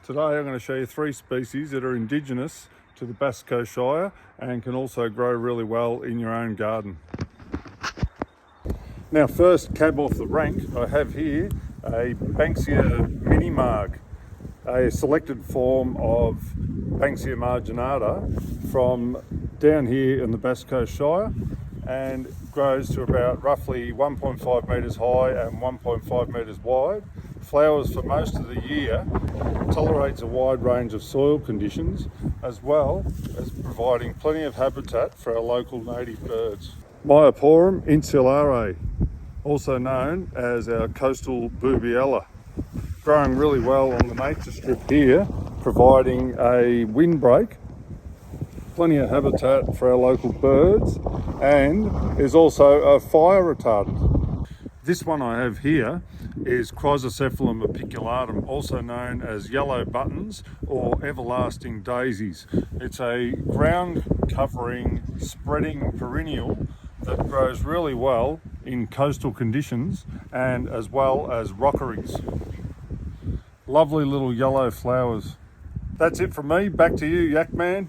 Today I'm going to show you 3 species that are indigenous to the Bass Coast Shire and can also grow really well in your own garden. Now, first cab off the rank, I have here a Banksia mini marg, a selected form of Banksia marginata from down here in the Bass Coast Shire, and grows to about roughly 1.5 metres high and 1.5 metres wide. Flowers for most of the year, tolerates a wide range of soil conditions, as well as providing plenty of habitat for our local native birds. Myoporum insulare, also known as our coastal boobiella, growing really well on the nature strip here, providing a windbreak, plenty of habitat for our local birds, and is also a fire retardant. This one I have here is Chrysocephalum apiculatum, also known as yellow buttons or everlasting daisies. It's a ground covering spreading perennial that grows really well in coastal conditions and as well as rockeries. Lovely little yellow flowers. That's it from me. Back to you, Yak Man.